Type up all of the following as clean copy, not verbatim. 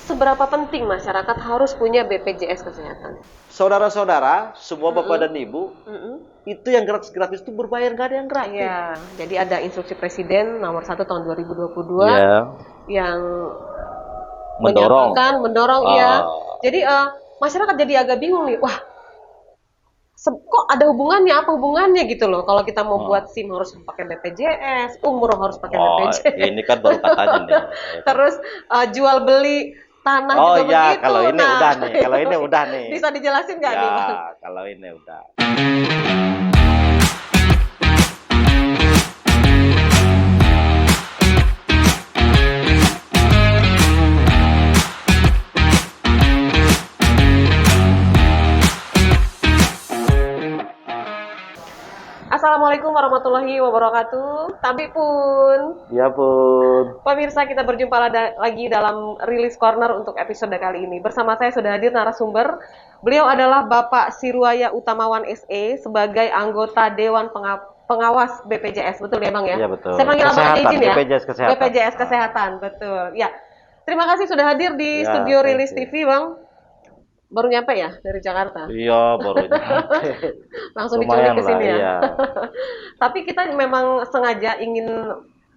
seberapa penting masyarakat harus punya BPJS Kesehatan? Saudara-saudara, semua bapak dan ibu, Mm-mm. itu yang gratis-gratis itu berbayar, nggak ada yang gratis. Iya, jadi ada instruksi Presiden nomor 1 tahun 2022 Iya, yang mendorong. mendorong iya. Jadi masyarakat jadi agak bingung nih, wah kok ada hubungannya, apa hubungannya gitu loh. Kalau kita mau buat SIM harus pakai BPJS, umroh harus pakai BPJS. Ini kan baru katanya nih. Terus jual beli tanah juga ya, begitu. kalau ini udah nih. Kalau ini udah nih. Bisa dijelasin nggak nih, Bang? Ya, kalau ini udah. Assalamualaikum warahmatullahi wabarakatuh. Tapi pun, Ya pun. pemirsa, kita berjumpa lagi dalam Rilis Corner untuk episode kali ini. Bersama saya sudah hadir narasumber. Beliau adalah Bapak Sirwaya Utamawan SE sebagai anggota Dewan Pengawas BPJS. Betul ya, Bang ya? Iya betul. Saya panggil nama izin ya. BPJS Kesehatan. BPJS Kesehatan, betul. Ya. Terima kasih sudah hadir di Ya, studio thank Rilis you. TV, Bang. Baru nyampe ya dari Jakarta? Iya, baru nyampe. Langsung Lumayan diculik ke sini lah, ya. iya. Tapi kita memang sengaja ingin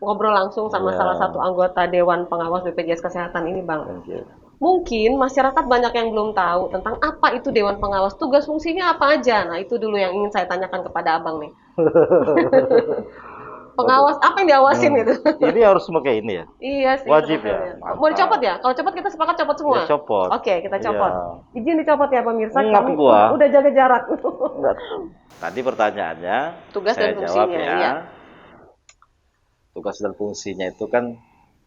ngobrol langsung sama Iya. salah satu anggota Dewan Pengawas BPJS Kesehatan ini, Bang. Thank you. Mungkin masyarakat banyak yang belum tahu tentang apa itu Dewan Pengawas, tugas fungsinya apa aja. Nah, itu dulu yang ingin saya tanyakan kepada Abang nih. Pengawas, apa yang diawasin gitu? Ini harus pakai ini ya? Iya sih. Wajib sebetulnya. ya? Mau dicopot ya? Kalau copot kita sepakat copot semua. Ya, copot. Oke, kita copot. Iya. Izin dicopot ya pemirsa. Enggak, Kami gua. udah jaga jarak. Enggak. Tadi pertanyaannya, Tugas saya dan jawab fungsinya, ya. iya. Tugas dan fungsinya itu kan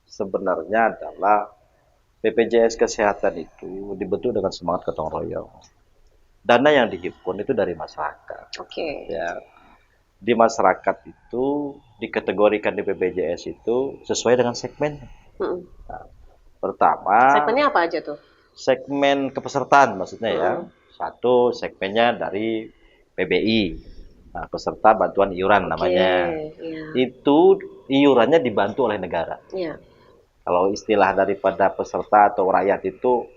sebenarnya adalah BPJS Kesehatan itu dibentuk dengan semangat gotong royong. Dana yang dihimpun itu dari masyarakat. Oke. Ya, di masyarakat itu dikategorikan di BPJS itu sesuai dengan segmen. Mm-mm. Pertama, Segmennya apa aja tuh? segmen kepesertaan maksudnya ya. Satu segmennya dari PBI, nah, peserta bantuan iuran namanya. Iya. Itu iurannya dibantu oleh negara. Iya. Kalau istilah daripada peserta atau rakyat itu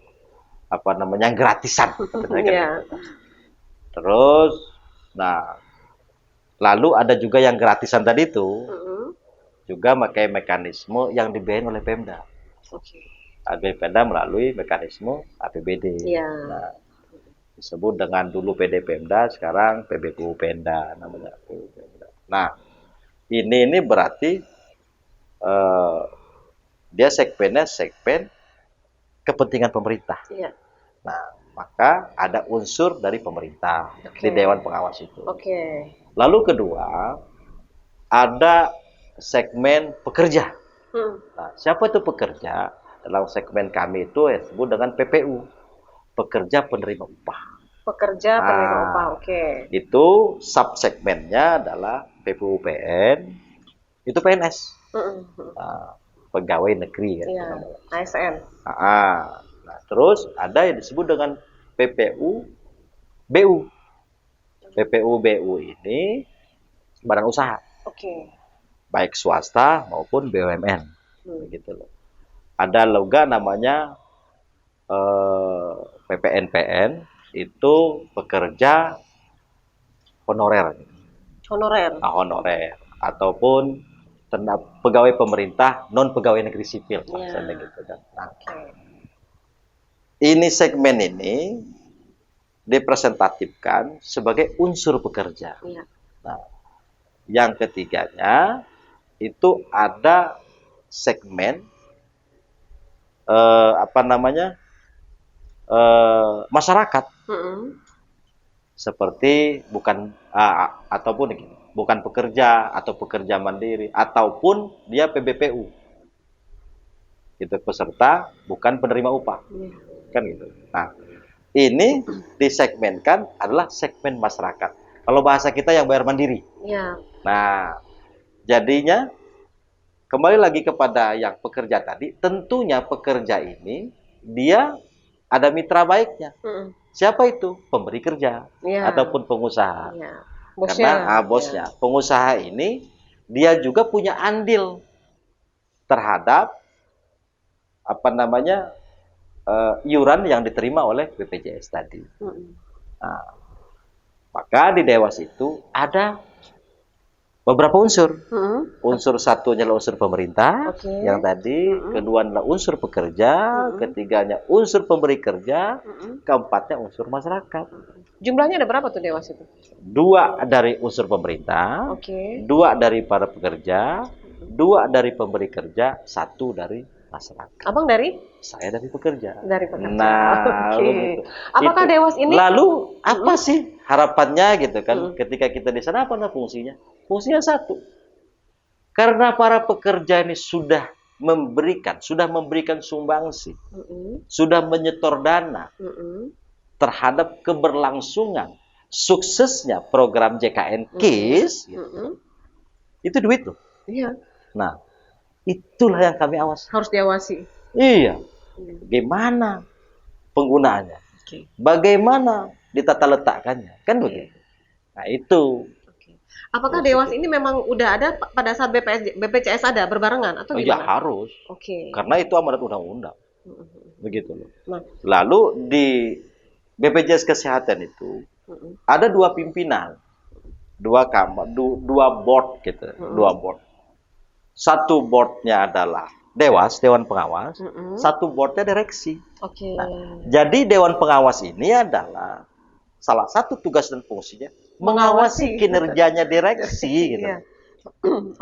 apa namanya gratisan. Iya. Terus, nah lalu ada juga yang gratisan tadi itu juga pakai mekanisme yang dibiayain oleh Pemda. Oke. Pemda melalui mekanisme APBD. Iya. Nah, disebut dengan dulu PD Pemda, sekarang PBPU Pemda namanya. Nah, ini berarti dia segmen kepentingan pemerintah. Iya. Nah, maka ada unsur dari pemerintah di Dewan Pengawas itu. Oke. Lalu kedua, ada segmen pekerja. Nah, siapa itu pekerja? Dalam segmen kami itu disebut dengan PPU, pekerja penerima upah. Pekerja penerima upah, oke. Itu subsegmennya adalah PPUPN, itu PNS, pegawai negeri ya. Iya, ASN. Nah, terus ada yang disebut dengan PPU-BU. PPU-BU ini badan usaha. Oke. Baik swasta maupun BUMN. Gitu loh. Ada juga namanya PPNPN, itu pekerja honorer. Honorer ataupun pegawai pemerintah non pegawai negeri sipil misalnya gitu kan. Nah, ini segmen ini dipresentatifkan sebagai unsur pekerja. Iya. Nah, yang ketiganya itu ada segmen masyarakat. Seperti bukan pekerja atau pekerja mandiri ataupun dia PBPU. Itu peserta bukan penerima upah. Kan gitu. Nah, ini disegmenkan adalah segmen masyarakat. Kalau bahasa kita yang bayar mandiri. Iya. Nah, jadinya kembali lagi kepada yang pekerja tadi, tentunya pekerja ini dia ada mitra baiknya. Siapa itu? Pemberi kerja ataupun pengusaha. Bosnya. Karena bosnya, pengusaha ini dia juga punya andil terhadap iuran yang diterima oleh BPJS tadi. Mm-mm. Nah, maka di Dewas itu ada beberapa unsur. Mm-mm. Unsur satunya adalah unsur pemerintah, Oke. yang tadi, Mm-mm. kedua adalah unsur pekerja, Mm-mm. ketiganya unsur pemberi kerja, Mm-mm. keempatnya unsur masyarakat. Jumlahnya ada berapa tuh Dewas itu? 2 dari unsur pemerintah, Oke. 2 dari para pekerja, 2 dari pemberi kerja, 1 dari masyarakat. Abang dari? Saya dari pekerja. Dari pekerja. Nah, Oke. begitu. Apakah Itu. Dewas ini? Lalu apa sih harapannya gitu kan? Mm-mm. Ketika kita di sana apa fungsinya? Fungsinya satu. Karena para pekerja ini sudah memberikan sumbangsi, Mm-mm. sudah menyetor dana Mm-mm. terhadap keberlangsungan suksesnya program JKN KIS, gitu. Mm-mm. Itu duit loh. Iya, Nah, itulah yang kami awasi. harus diawasi. Iya, Mm. bagaimana penggunaannya, Oke. bagaimana ditata letakkannya, kan begitu. Nah, itu. Oke. Apakah Dewas ini memang udah ada pada saat BPJS ada berbarengan atau Ya gimana? harus, Oke. karena itu amanat undang-undang, Mm-mm. begitu loh. Nah, Lalu di BPJS Kesehatan itu mm-mm. ada 2 pimpinan, 2 kamar, 2 board gitu, 2 board. Satu boardnya adalah Dewas, Dewan Pengawas, Mm-mm. satu boardnya direksi. Oke. Jadi Dewan Pengawas ini adalah salah satu tugas dan fungsinya mengawasi kinerjanya direksi, gitu. Iya.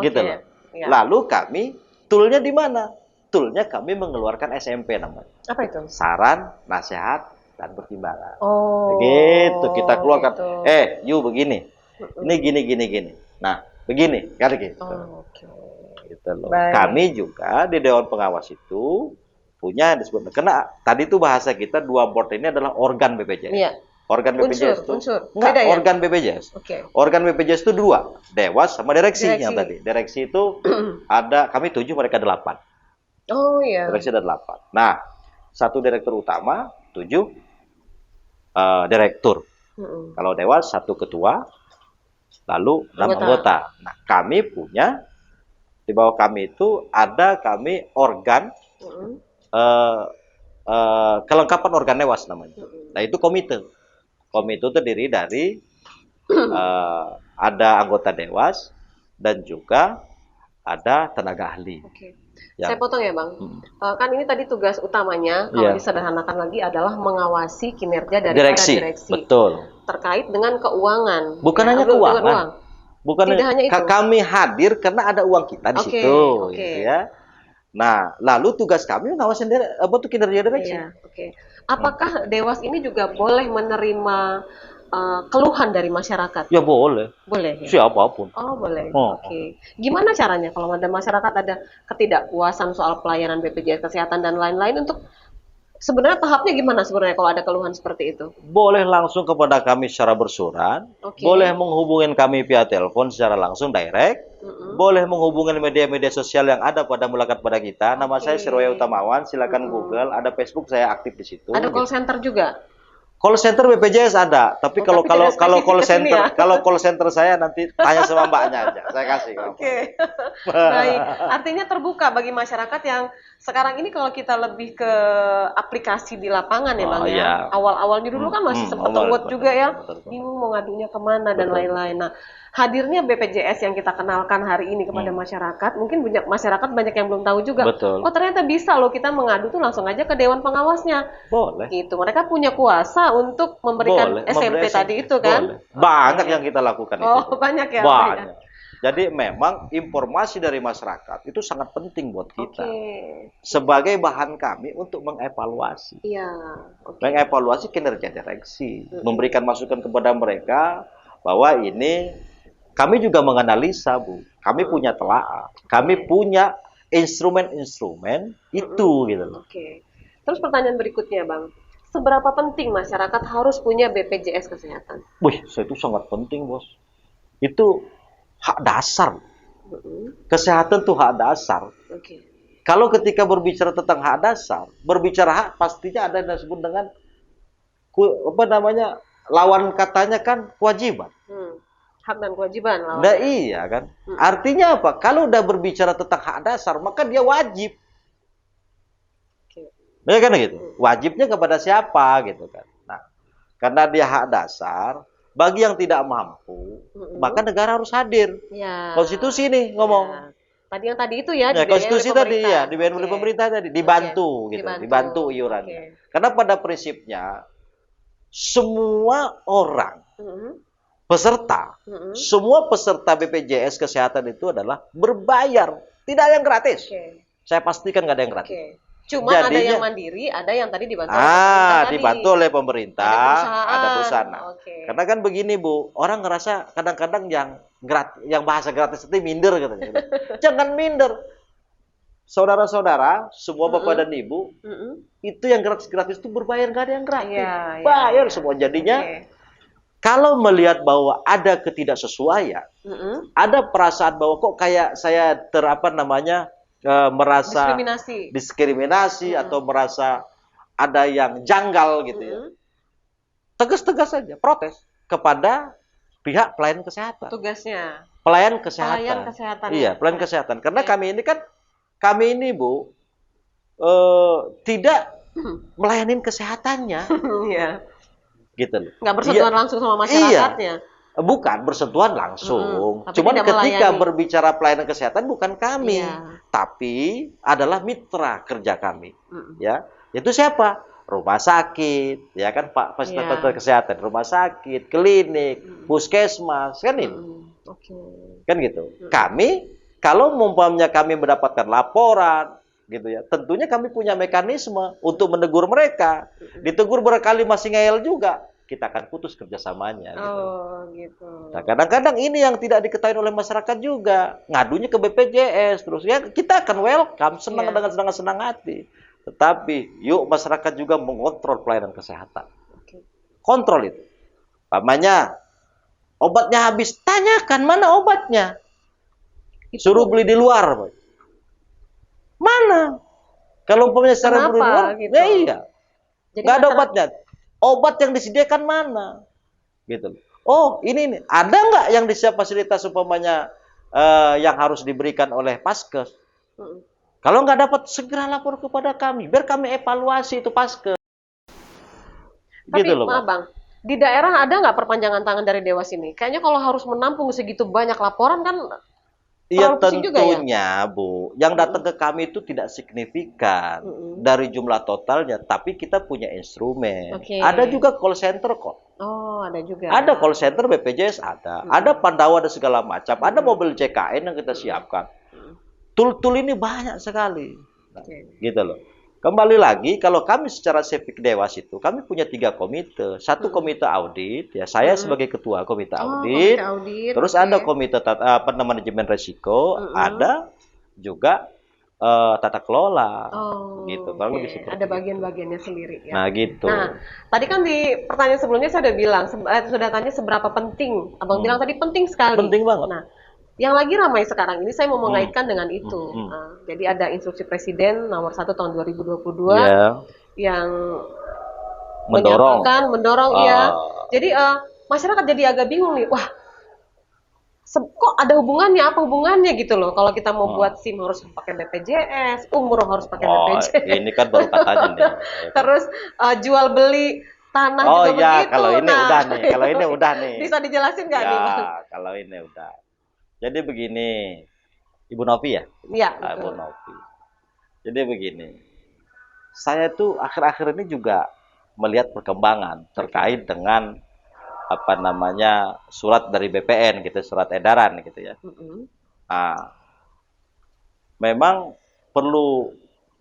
Gitu Oke. loh. Iya. Lalu kami toolnya di mana? Toolnya kami mengeluarkan SMP namanya. Apa itu? Saran, nasihat, dan pertimbangan. Oh. Begitu kita keluarkan. Gitu. You begini. Ini gini. Nah, begini, kan gitu. Oh, oke. Gitu loh. Baik. Kami juga di Dewan Pengawas itu punya disebut. Karena tadi itu bahasa kita 2 board ini adalah organ BPJS. Iya. Organ BPJS itu unsur. enggak, Beda ya? organ BPJS. Oke. Organ BPJS itu 2, Dewas sama direksi, Direksi. yang tadi. Direksi itu ada kami 7, mereka 8. Oh iya. Direksi ada 8. Nah, 1 direktur utama, 7 direktur. Mm-mm. Kalau Dewas 1 ketua, lalu 6 anggota. Nah, kami punya di bawah kami itu ada kami organ Mm-mm. kelengkapan organ Dewas namanya. Mm-mm. Nah, itu komite. Komite terdiri dari ada anggota Dewas dan juga ada tenaga ahli. Oke. Ya. Saya potong ya Bang. Kan ini tadi tugas utamanya kalau disederhanakan lagi adalah mengawasi kinerja dari direksi. Betul. Terkait dengan keuangan. Bukan hanya keuangan. Bukan tidak hanya itu. Kami hadir karena ada uang kita di situ, gitu ya. Nah, lalu tugas kami mengawasin kinerja direksi. Iya, oke. Apakah Dewas ini juga boleh menerima keluhan dari masyarakat? Ya boleh. Boleh ya? Siapapun. Oh boleh. Oh. Oke. Gimana caranya kalau ada masyarakat ada ketidakpuasan soal pelayanan BPJS Kesehatan dan lain-lain, untuk sebenarnya tahapnya gimana sebenarnya kalau ada keluhan seperti itu? Boleh langsung kepada kami secara bersurat. Oke. Boleh menghubungi kami via telepon secara langsung direct. Boleh menghubungi media-media sosial yang ada pada melekat pada kita. Nama saya Sirwaya Utamawan. Silakan Google. Ada Facebook, saya aktif di situ. Ada call center juga? Call center BPJS ada, tapi kalau call center saya nanti tanya sama mbaknya aja, saya kasih. Oke. Baik, artinya terbuka bagi masyarakat yang sekarang ini kalau kita lebih ke aplikasi di lapangan ya Bang ya. Iya. Awal-awalnya dulu kan masih sempat terbuat juga ya, bingung mau ngadunya kemana dan lain-lain. Nah, hadirnya BPJS yang kita kenalkan hari ini kepada masyarakat, mungkin masyarakat banyak yang belum tahu juga. Betul. Oh ternyata bisa loh kita mengadu tuh langsung aja ke Dewan Pengawasnya. Boleh. Gitu, mereka punya kuasa untuk memberikan SMP tadi itu kan? Boleh. Banyak yang kita lakukan itu. Oh banyak ya? Banyak. Jadi memang informasi dari masyarakat itu sangat penting buat kita. Sebagai bahan kami untuk mengevaluasi. Iya. Mengevaluasi kinerja direksi. Memberikan masukan kepada mereka bahwa ini kami juga menganalisa, Bu. Kami punya telaah. Kami punya instrumen-instrumen itu gitu loh. Oke. Terus pertanyaan berikutnya, Bang. Seberapa penting masyarakat harus punya BPJS Kesehatan? Wih, itu sangat penting, Bos. Itu hak dasar. Kesehatan itu hak dasar. Oke. Kalau ketika berbicara tentang hak dasar, berbicara hak pastinya ada yang disebut dengan lawan katanya kan kewajiban. Hak dan kewajiban lawan. Nah, iya kan. Artinya apa? Kalau udah berbicara tentang hak dasar, maka dia wajib. Ya kan gitu. Wajibnya kepada siapa gitu kan. Nah, karena dia hak dasar, bagi yang tidak mampu, maka negara harus hadir. Ya. Konstitusi nih ngomong. Ya. Tadi yang tadi itu ya Nah, dibiayai konstitusi oleh tadi pemerintah. ya, dibiayai oleh pemerintah tadi, dibantu gitu, dibantu iurannya. Karena pada prinsipnya semua orang peserta, semua peserta BPJS Kesehatan itu adalah berbayar, tidak ada yang gratis. Saya pastikan nggak ada yang gratis. Cuma ada yang mandiri, ada yang tadi dibantu oleh pemerintah. Dibantu oleh pemerintah, ada perusahaan. Karena kan begini Bu, orang ngerasa kadang-kadang yang bahasa gratis itu minder katanya. Jangan minder. Saudara-saudara, semua bapak dan ibu, itu yang gratis-gratis itu berbayar, nggak ada yang gratis. Bayar semua jadinya. Kalau melihat bahwa ada ketidaksesuaian, ada perasaan bahwa kok kayak saya merasa diskriminasi atau merasa ada yang janggal gitu ya. Tegas-tegas saja protes kepada pihak pelayan kesehatan. Tugasnya. Pelayan kesehatan. Iya, pelayan kesehatan. Karena kami ini Bu tidak melayanin kesehatannya. Iya. Gitu loh. Nggak bersentuhan langsung sama masyarakatnya. Iya. Bukan bersentuhan langsung. Cuman ketika berbicara pelayanan kesehatan bukan kami, tapi adalah mitra kerja kami. Ya, itu siapa? Rumah sakit, ya kan Pak fasilitas kesehatan, rumah sakit, klinik, puskesmas, kan ini. Kan gitu. Kami kalau umpamanya kami mendapatkan laporan gitu ya, tentunya kami punya mekanisme untuk menegur mereka. Ditegur berkali masih ngeyel juga, kita akan putus kerjasamanya. Gitu. Nah, kadang-kadang ini yang tidak diketahui oleh masyarakat juga, ngadunya ke BPJS terus ya, kita akan welcome, senang dengan senang hati. Tetapi yuk masyarakat juga mengontrol pelayanan kesehatan. Kontrol itu. Pamannya obatnya habis, tanyakan mana obatnya. Suruh beli di luar. Mana? Kalau umpamanya secara beli di luar, gitu? Ya iya. Nggak ada obatnya. Obat yang disediakan mana? Gitu. Oh, ini. Ada nggak yang disiap fasilitas umpamanya yang harus diberikan oleh Paskes? Kalau nggak dapat, segera lapor kepada kami. Biar kami evaluasi itu Paskes. Tapi, gitu loh, Bang. Di daerah ada nggak perpanjangan tangan dari Dewas ini? Kayaknya kalau harus menampung segitu banyak laporan kan iya tentunya, Bu. Yang datang ke kami itu tidak signifikan dari jumlah totalnya, tapi kita punya instrumen. Ada juga call center kok. Oh, ada juga. Ada call center BPJS ada. Ada Pandawa dan segala macam. Ada mobil CKN yang kita siapkan. Tool-tool ini banyak sekali. Nah, gitu loh. Kembali lagi, kalau kami secara civic Dewas itu, kami punya 3 komite. Satu komite audit, ya saya sebagai ketua komite audit. Terus ada komite manajemen risiko, ada juga tata kelola. Gitu. Ada bagian-bagiannya sendiri. Ya. Nah, gitu. Nah, tadi kan di pertanyaan sebelumnya saya sudah bilang, sudah tanya seberapa penting. Abang bilang tadi penting sekali. Penting banget. Nah, yang lagi ramai sekarang ini saya mau mengaitkan dengan itu. Jadi ada instruksi Presiden nomor 1 tahun 2022 yang mendorong ya. Jadi masyarakat jadi agak bingung nih. Wah, kok ada hubungannya? Apa hubungannya gitu loh? Kalau kita mau buat SIM harus pakai BPJS, umroh harus pakai BPJS. Ini kan baru katanya nih. Terus jual beli tanah juga begitu. Kalau ini udah nih. Kalau ini udah nih. Bisa dijelasin nggak nih, Bang? Kalau ini udah. Jadi begini, Ibu Novi ya? Iya. Ibu Novi. Jadi begini, saya tuh akhir-akhir ini juga melihat perkembangan terkait dengan surat dari BPN gitu, surat edaran gitu ya. Nah, memang perlu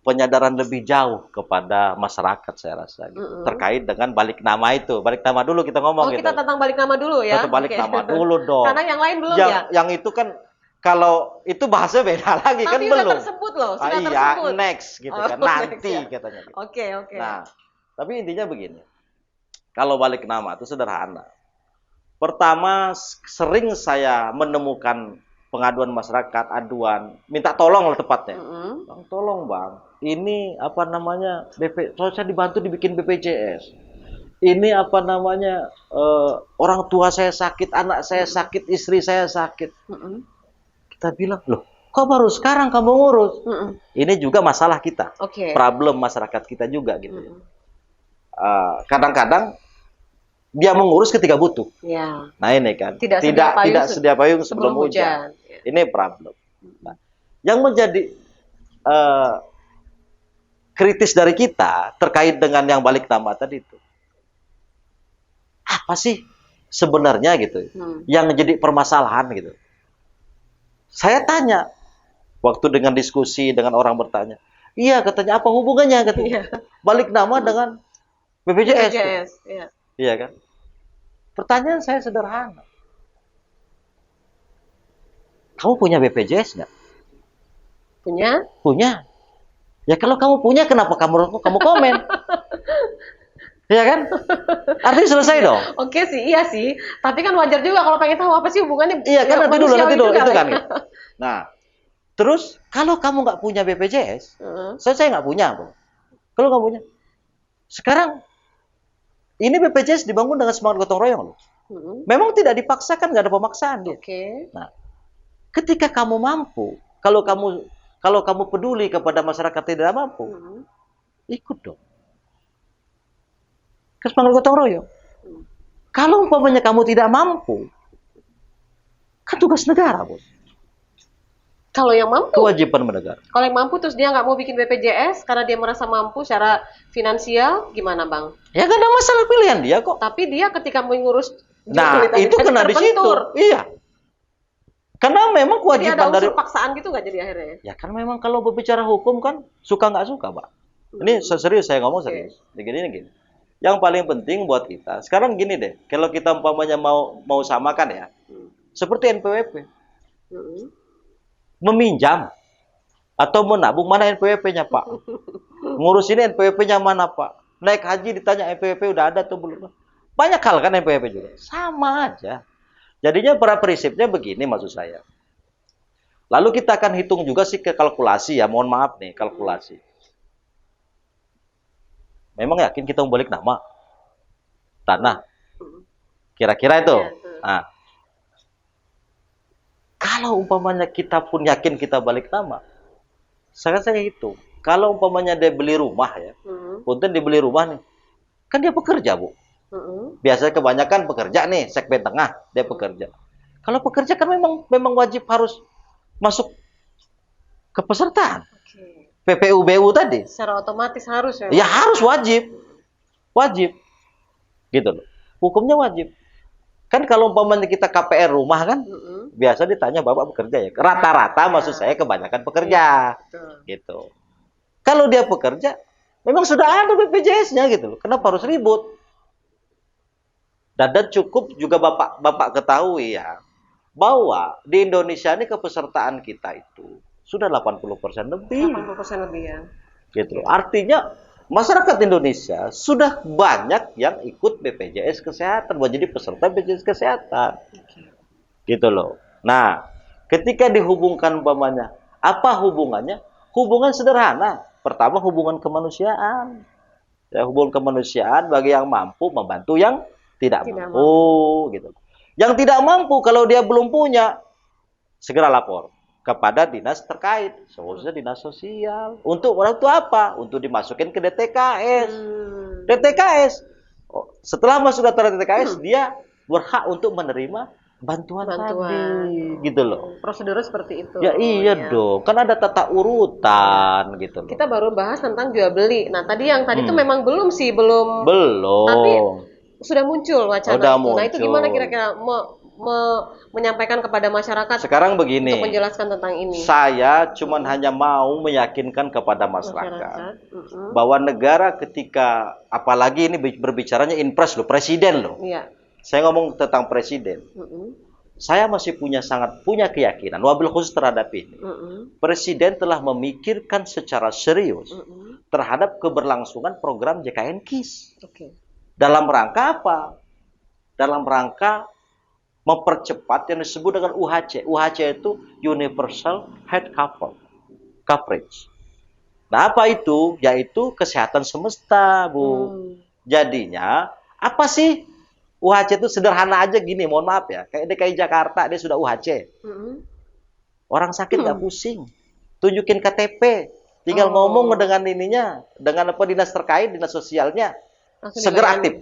penyadaran lebih jauh kepada masyarakat saya rasa gitu. Terkait dengan balik nama itu. Balik nama dulu kita ngomong gitu. Kita tentang balik nama dulu ya. Balik nama dulu dong. Karena yang lain belum ya. Yang itu kan kalau itu bahasa beda lagi. Tapi kan belum. Tapi tersebut loh, sudah tersebut. Next gitu kan. Nanti katanya gitu. Oke. Nah, tapi intinya begini. Kalau balik nama itu sederhana. Pertama, sering saya menemukan pengaduan masyarakat, aduan, minta tolong lah tepatnya. Bang, tolong Bang, ini saya dibantu dibikin BPJS. Ini orang tua saya sakit, anak saya sakit, istri saya sakit. Kita bilang, loh, Kok baru sekarang kamu ngurus? Mm-mm. Ini juga masalah kita, Oke. problem masyarakat kita juga gitu. Mm-mm. Kadang-kadang dia mengurus ketika butuh. Ya. Nah ini kan, Tidak sedia payung sedia payung sebelum hujan. Ya. Ini problem. Nah, yang menjadi kritis dari kita terkait dengan yang balik nama tadi itu, apa sih sebenarnya gitu, yang jadi permasalahan gitu. Saya tanya, waktu dengan diskusi dengan orang bertanya, iya katanya apa hubungannya katanya, balik nama dengan BPJS. Iya. Iya kan? Pertanyaan saya sederhana. Kamu punya BPJS nggak? Punya? Punya. Ya kalau kamu punya, kenapa kamu komen? Iya kan? Artinya selesai dong. Oke sih, iya sih. Tapi kan wajar juga kalau pengen tahu apa sih hubungannya. Iya kan, nanti dulu itu kan. Ya. Nah, terus kalau kamu nggak punya BPJS, saya nggak punya, Bro. Kalau nggak punya, sekarang ini BPJS dibangun dengan semangat gotong royong loh. Memang tidak dipaksakan, nggak ada pemaksaan dia. Nah, ketika kamu mampu, kalau kamu peduli kepada masyarakat tidak mampu, ikut dong. Semangat gotong royong. Kalau umpamanya kamu tidak mampu, kan tugas negara, Bos. Kalau yang mampu, kewajiban negara. Kalau yang mampu terus dia nggak mau bikin BPJS karena dia merasa mampu secara finansial, gimana Bang? Ya kan ada masalah pilihan dia kok. Tapi dia ketika mengurus, nah itu kena di situ. Iya. Karena memang kewajiban jadi ada dari paksaan gitu nggak jadi akhirnya? Ya kan memang kalau berbicara hukum kan suka nggak suka, Pak. Ini serius saya ngomong serius. Gini. Yang paling penting buat kita sekarang gini deh, kalau kita umpamanya mau samakan ya, seperti NPWP, meminjam atau menabung, mana NPWP-nya Pak? Ngurus ini NPWP-nya mana Pak? Naik haji ditanya NPWP udah ada atau belum? Banyak hal kan NPWP juga, sama aja. Jadinya pada prinsipnya begini maksud saya. Lalu kita akan hitung juga sih ke kalkulasi ya, mohon maaf nih kalkulasi. Memang yakin kita mau balik nama tanah? Kira-kira itu. Nah, kalau umpamanya kita pun yakin kita balik nama, saya hitung. Kalau umpamanya dia beli rumah ya, punten dibeli rumah nih, kan dia pekerja Bu. Biasanya kebanyakan pekerja nih, segmen tengah dia pekerja. Kalau pekerja kan memang wajib harus masuk kepesertaan. PPUBU tadi. Secara otomatis harus ya? Ya harus wajib. Gitu loh. Hukumnya wajib. Kan kalau umpamanya kita KPR rumah kan, biasa ditanya Bapak bekerja ya. Rata-rata maksud saya kebanyakan pekerja. Gitu. Kalau dia pekerja, memang sudah ada BPJS-nya gitu loh. Kenapa harus ribut? Dan cukup juga Bapak ketahui ya, bahwa di Indonesia ini kepesertaan kita itu sudah 80% lebih. 80% lebih ya. Gitu. Artinya masyarakat Indonesia sudah banyak yang ikut BPJS Kesehatan, menjadi peserta BPJS Kesehatan. Gitu loh. Nah, ketika dihubungkan umpamanya, apa hubungannya? Hubungan sederhana. Pertama hubungan kemanusiaan. Ya, hubungan kemanusiaan bagi yang mampu membantu yang tidak mampu. Gitu. Yang tidak mampu kalau dia belum punya, segera lapor kepada dinas terkait, khususnya dinas sosial. Untuk orang itu apa? Untuk dimasukin ke DTKS. DTKS. Setelah masuk data DTKS, dia berhak untuk menerima bantuan tadi. Gitu loh. Prosedurnya seperti itu. Ya iya dong. Kan ada tata urutan gitu loh. Kita baru bahas tentang jual beli. Nah, tadi itu memang belum. Tapi sudah muncul wacana itu. Nah, itu gimana kira-kira menyampaikan kepada masyarakat sekarang begini untuk menjelaskan tentang ini? Saya cuman hanya mau meyakinkan kepada masyarakat bahwa negara ketika, apalagi ini berbicaranya impres loh, presiden loh. Iya. Saya ngomong tentang presiden. Saya masih sangat punya keyakinan, wabil khusus terhadap ini. Presiden telah memikirkan secara serius terhadap keberlangsungan program JKN KIS. Dalam rangka apa? Dalam rangka mempercepat yang disebut dengan UHC. UHC itu Universal Health Coverage. Nah, apa itu? Yaitu kesehatan semesta, Bu. Jadinya, apa sih? UHC itu sederhana aja gini, mohon maaf ya. Kayak DKI Jakarta, dia sudah UHC. Orang sakit nggak pusing. Tunjukin KTP. Tinggal ngomong dengan ininya, dengan apa dinas terkait, dinas sosialnya. Langsung Segera dilayani. aktif.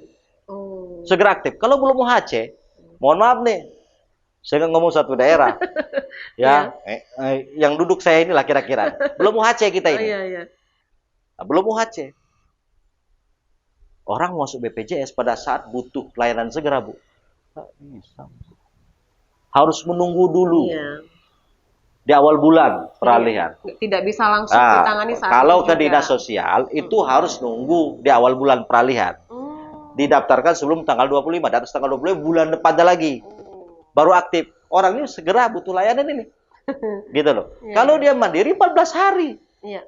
Segera aktif. Kalau belum UHC, mohon maaf nih, saya nggak ngomong satu daerah, ya, yang duduk saya inilah kira-kira. Belum UHC kita ini. Iya. Nah, belum UHC. Orang masuk BPJS pada saat butuh pelayanan segera, Bu. Nggak bisa. Harus menunggu dulu. Iya. Di awal bulan peralihan. Tidak bisa langsung ditangani saat kalau itu ke juga. dinas sosial itu harus nunggu di awal bulan peralihan. Didaftarkan sebelum tanggal 25, di atas tanggal 25 bulan depannya lagi. Baru aktif. Orang ini segera butuh layanan ini. Gitu loh. Kalau dia mandiri 14 hari. Iya.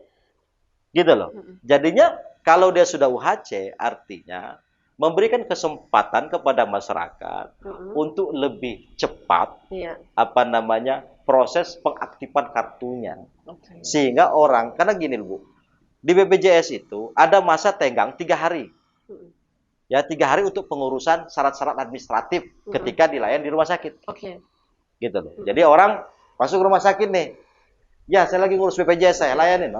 Gitu loh. Jadinya kalau dia sudah UHC artinya memberikan kesempatan kepada masyarakat untuk lebih cepat proses pengaktifan kartunya. Sehingga orang, karena gini Bu, di BPJS itu ada masa tenggang 3 hari. Ya, 3 hari untuk pengurusan syarat-syarat administratif ketika dilayani di rumah sakit. Gitu loh. Jadi orang masuk rumah sakit nih, ya saya lagi ngurus BPJS, saya layanin.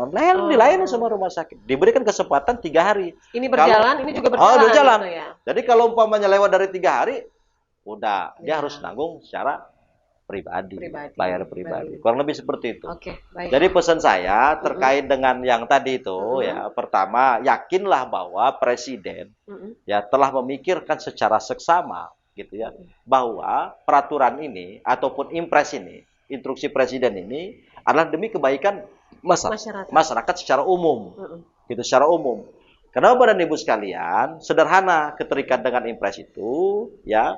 Dilayani sama rumah sakit. Diberikan kesempatan 3 hari. Ini berjalan, ini juga berjalan. Berjalan. Gitu ya? Jadi kalau umpamanya lewat dari 3 hari, udah dia harus nanggung secara pribadi. Bayar pribadi. Kurang lebih seperti itu. Baik. Jadi pesan saya terkait dengan yang tadi itu, ya, pertama yakinlah bahwa Presiden ya telah memikirkan secara seksama, gitu ya, bahwa peraturan ini ataupun impres ini, instruksi Presiden ini adalah demi kebaikan masyarakat secara umum, gitu, secara umum. Karena Bapak dan Ibu sekalian, sederhana keterikat dengan impres itu, ya,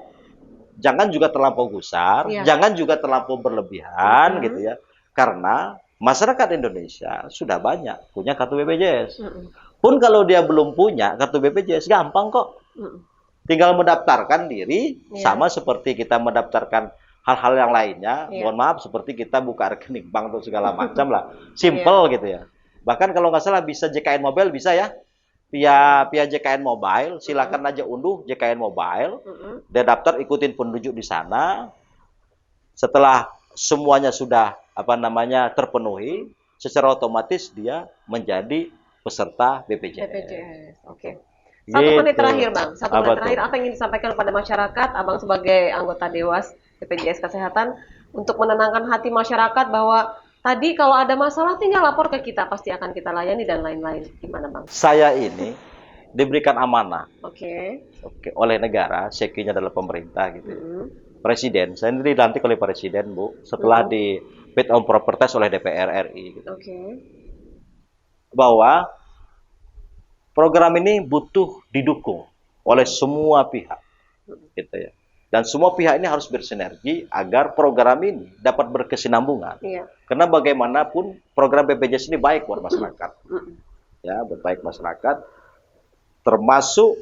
jangan juga terlampau gusar, jangan juga terlampau berlebihan, gitu ya. Karena masyarakat Indonesia sudah banyak punya kartu BPJS. Pun kalau dia belum punya kartu BPJS, gampang kok. Tinggal mendaftarkan diri, sama seperti kita mendaftarkan hal-hal yang lainnya. Mohon maaf, seperti kita buka rekening bank atau segala macam lah. Simple gitu ya. Bahkan kalau nggak salah bisa JKN Mobile, bisa ya. Via JKN Mobile, silakan aja unduh JKN Mobile. Dia daftar, ikutin penunjuk di sana. Setelah semuanya sudah terpenuhi, secara otomatis dia menjadi peserta BPJS. Satu menit terakhir, Bang. Apa yang ingin disampaikan kepada masyarakat, Abang sebagai anggota Dewas BPJS Kesehatan, untuk menenangkan hati masyarakat bahwa tadi kalau ada masalah tinggal lapor ke kita, pasti akan kita layani dan lain-lain. Gimana, Bang? Saya ini diberikan amanah oleh negara, sekinya adalah pemerintah gitu. Presiden, saya ini dilantik oleh Presiden, Bu, setelah di fit on proper test oleh DPR RI gitu. Bahwa program ini butuh didukung oleh semua pihak, gitu ya. Dan semua pihak ini harus bersinergi agar program ini dapat berkesinambungan. Karena bagaimanapun program BPJS ini baik buat masyarakat, ya, baik masyarakat, termasuk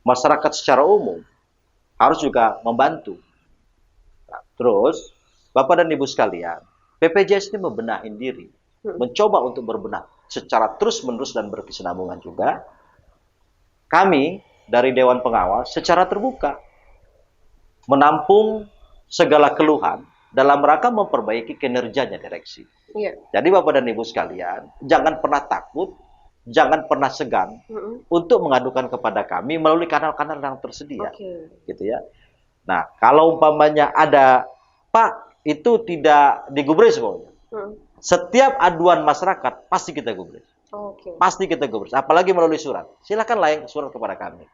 masyarakat secara umum harus juga membantu. Nah, terus, Bapak dan Ibu sekalian, BPJS ini membenahi diri, mencoba untuk berbenah secara terus-menerus dan berkesinambungan juga. Kami dari Dewan Pengawas secara terbuka menampung segala keluhan dalam rangka memperbaiki kinerjanya direksi. Jadi Bapak dan Ibu sekalian, jangan pernah takut, jangan pernah segan untuk mengadukan kepada kami melalui kanal-kanal yang tersedia, gitu ya. Nah, kalau umpamanya ada, Pak, itu tidak digubris, setiap aduan masyarakat pasti kita gubris. Pasti kita gubris, apalagi melalui surat. Silakan layang surat kepada kami.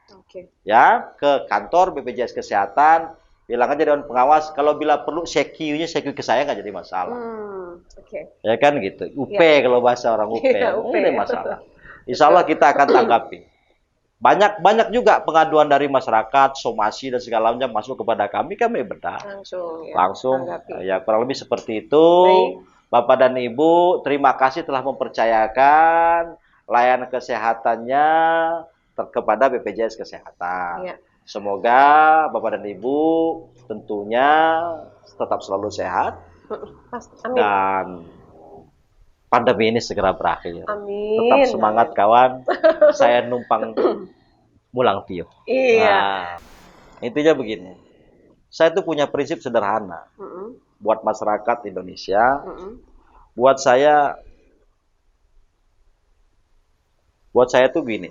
Ya, ke kantor BPJS Kesehatan, bilang aja Dewan Pengawas, kalau bila perlu CQ-nya ke saya, nggak jadi masalah. Ya kan gitu. UP kalau bahasa orang UP, ini masalah. Insya Allah kita akan tanggapi. Banyak juga pengaduan dari masyarakat, somasi dan segala macam masuk kepada kami bedah. Langsung ya kurang lebih seperti itu. Bapak dan Ibu, terima kasih telah mempercayakan layanan kesehatannya kepada BPJS Kesehatan. Semoga Bapak dan Ibu tentunya tetap selalu sehat dan pandemi ini segera berakhir. Tetap semangat kawan. Saya numpang mulang tiup. Nah, intinya begini. Saya tuh punya prinsip sederhana. buat masyarakat Indonesia, buat saya tuh gini.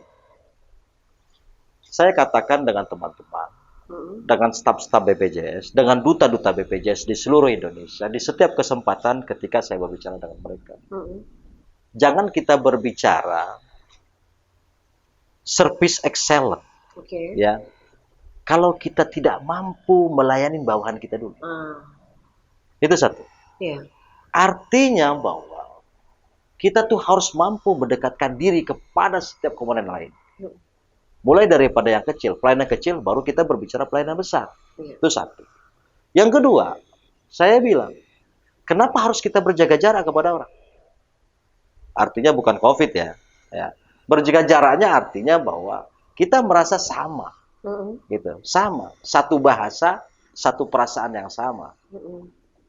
Saya katakan dengan teman-teman, dengan staf-staf BPJS, dengan duta-duta BPJS di seluruh Indonesia, di setiap kesempatan ketika saya berbicara dengan mereka. Jangan kita berbicara service excellent, ya. Kalau kita tidak mampu melayani bawahan kita dulu, itu satu. Artinya bahwa kita tuh harus mampu mendekatkan diri kepada setiap komponen lain. Mulai daripada yang kecil, pelayanan kecil, baru kita berbicara pelayanan besar. Itu satu. Yang kedua, saya bilang, kenapa harus kita berjaga jarak kepada orang? Artinya bukan COVID ya. Berjaga jaraknya artinya bahwa kita merasa sama, gitu, sama, satu bahasa, satu perasaan yang sama.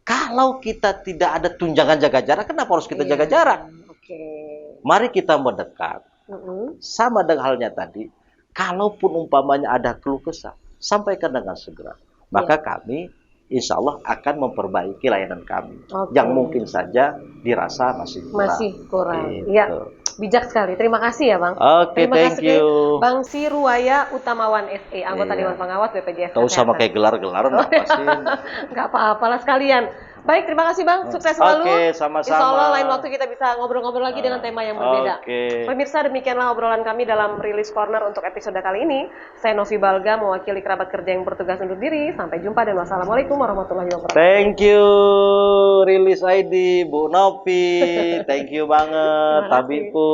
Kalau kita tidak ada tunjangan jaga jarak, kenapa harus kita jaga jarak? Mari kita mendekat. Sama dengan halnya tadi, kalaupun umpamanya ada keluh kesah, sampaikan dengan segera. Maka kami insya Allah akan memperbaiki layanan kami. Yang mungkin saja dirasa masih kurang. Gitu. Ya, bijak sekali. Terima kasih ya Bang. Terima thank kasih you. Bang Siruaya Utamawan SE, anggota Dewan Pengawas BPJS Kesehatan. Tahu sama kayak gelar-gelar Nggak apa-apalah sekalian. Baik, terima kasih Bang. Sukses selalu. Sama-sama. Insya Allah lain waktu kita bisa ngobrol-ngobrol lagi dengan tema yang berbeda. Pemirsa, demikianlah obrolan kami dalam Release Corner untuk episode kali ini. Saya Novi Balga, mewakili kerabat kerja yang bertugas undur diri. Sampai jumpa dan wassalamualaikum warahmatullahi wabarakatuh. Thank you, Release ID, Bu Novi. Thank you banget, Tabi pun.